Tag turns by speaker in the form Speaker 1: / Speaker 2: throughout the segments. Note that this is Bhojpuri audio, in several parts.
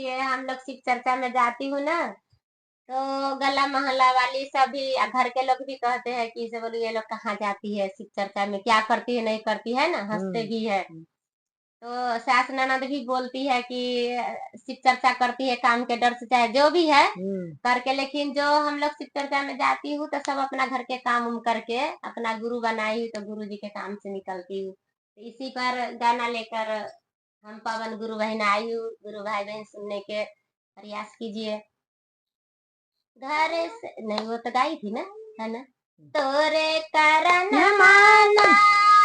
Speaker 1: देखिए हम लोग शिव चर्चा में जाती हूँ ना, तो गला मोहल्ला वाली सभी घर के लोग भी कहते हैं कि इसे बोलो ये लोग कहाँ जाती है शिव चर्चा में, क्या करती है नहीं करती है ना, हंसते
Speaker 2: हम्म।
Speaker 1: भी है। तो सास ननद भी बोलती है कि शिव चर्चा करती है काम के डर से, चाहे जो भी है
Speaker 2: हम्म।
Speaker 1: करके, लेकिन जो हम लोग शिव चर्चा में जाती हूँ तो सब अपना घर के काम उम करके अपना गुरु बनाई हूँ, तो गुरु जी के काम से निकलती हूँ। तो इसी पर गाना लेकर हम पवन गुरु बहन आई हूँ, गुरु भाई बहन सुनने के प्रयास कीजिए। घर से नहीं, वो तो गाई थी ना, है ना। तोरे करन माना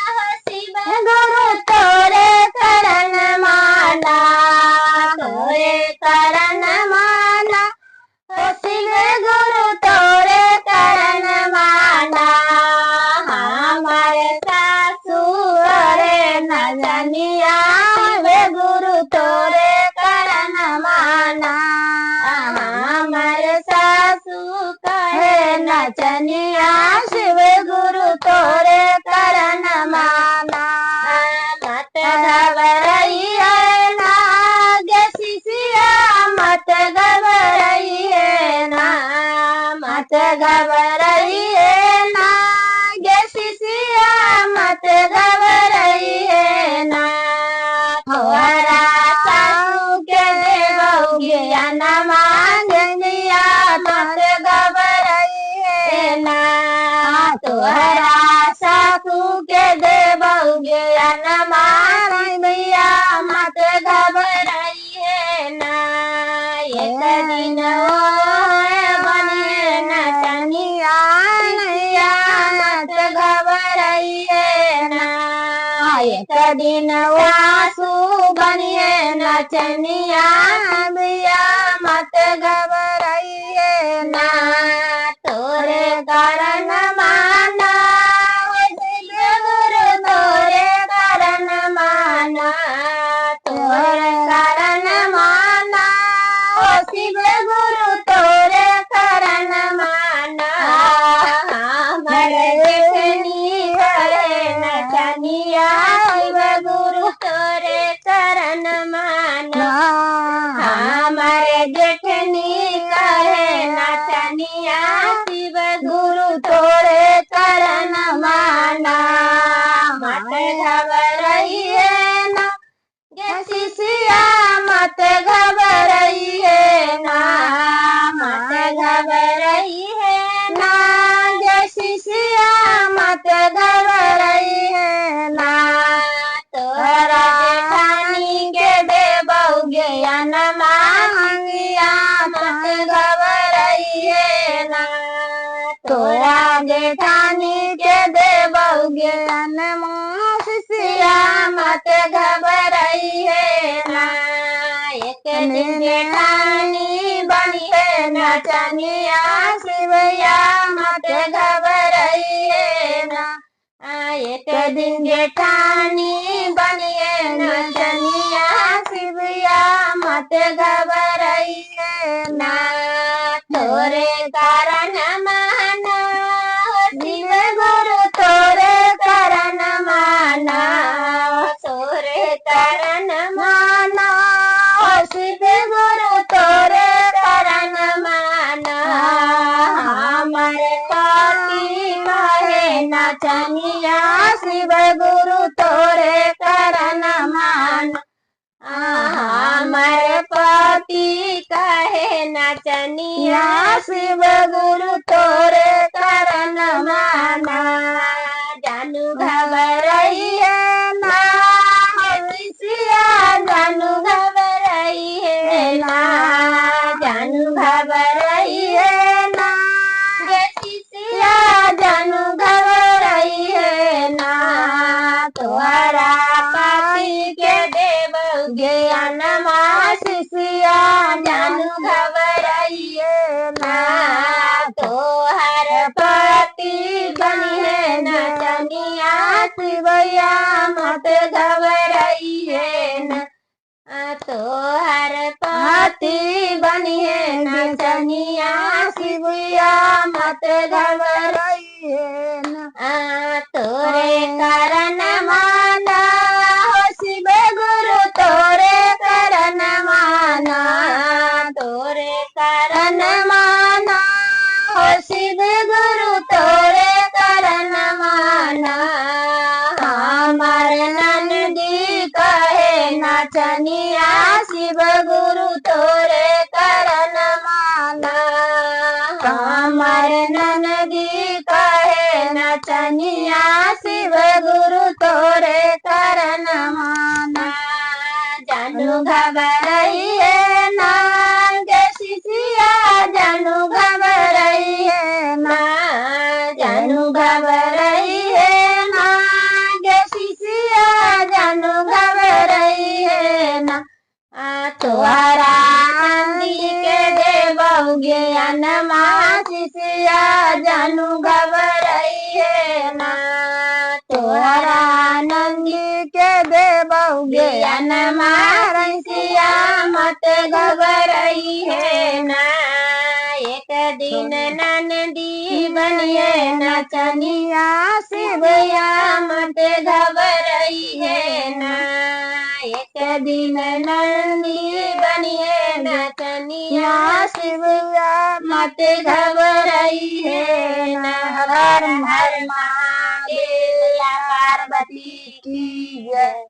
Speaker 1: हो शिव गुरु, तोरे करन माना, तोरे करन माना हो शिव गुरु, तोरे करन माना। हमारे सासू रे न जनिया वे गुरु, तोरे करन माना। हमारे सासू कहे नचनिया शिव गुरु, तोरे करन माना। मत घबराइए ना गे शिष्या, मत घबराइए ना, मत घबराइए ना गे शिष्या, मत घबराइए ना। थोड़ा सासू के देवोगे न मांगनिया, मत घबराइए ना। तोहरा सासू के देवोगे न मांगनिया, मत घबराइए ना। एक दिन वो बनिए नचनिया, नैया मत घबराइए ना। एक दिन वासु बनिए नचनिया, बिया मत घबराइए ना। तोरे करन माना हो शिव गुरु, तोरे करन माना, तोरे करन माना हो शिव गुरु, तोरे करन माना। हमारे देखनी करे नचनिया शिव गुरु, तोरे करन माना। हमारे देखनी करे नचनिया शिव गुरु, तोरे करन माना। मत घबराइए ना गे शिष्या, मत घबराइए ना, मत घबराइए ना गे शिष्या, मत घबराइए ना। तोरा जेठानी के देबोगे न मांगिया, मत घबराइए ना। तोरा जेठानी के देबोगे न शिष्या, मत घबराइए ना। एक दिन जेठानी बनिए नचनिया शिवया, मत घबराइए ना। एक दिन जेठानी बनिए नचनिया शिवया, मत घबराइए ना। तोरे करन माना हो शिव गुरु, तोरे करन माना, तोरे करन माना हो शिव गुरु, तोरे करन माना। हमारे पति कहे नचनिया शिव गुरु, तोरे करन माना। हमारे पति कहे नचनिया शिव गुरु, तोरे करन माना। जानू घबराइए ना हो शिष्या, जानू घबराइए ना, जानू घबराइए ना गे शिष्या, जानू घबराइए ना। तोहरा पति के देवोगे नमा शिष्या, जानू घबराइए ना। तोहर पति बनिए नचनिया शिवया, मत घबराइए ना। तोहर पति बनिए नचनिया शिवया, मत घबराइए ना। तोरे करन माना हो शिव गुरु, तोरे करन माना,
Speaker 2: हमारे ननदी कहे नचनिया शिव गुरु तोरे करन माना जानू घबराई है ना गे शिशिया जानू घबराई है ना जानू घबराई है ना गे शिशिया जानू घबराई है ना तोहरा नंदी के देवगे अनमा शिशिया जानू घबराई है ना तोहरा नंदी के देवगे अनमा शिशिया मत घबराई है ना एक दिन नंदी बनिए नचनिया शिवया मत घबराई है ना एक दिन नंदी बनिए नचनिया शिवया मत घबराई है ना हर हर महादेव पार्वती की जय।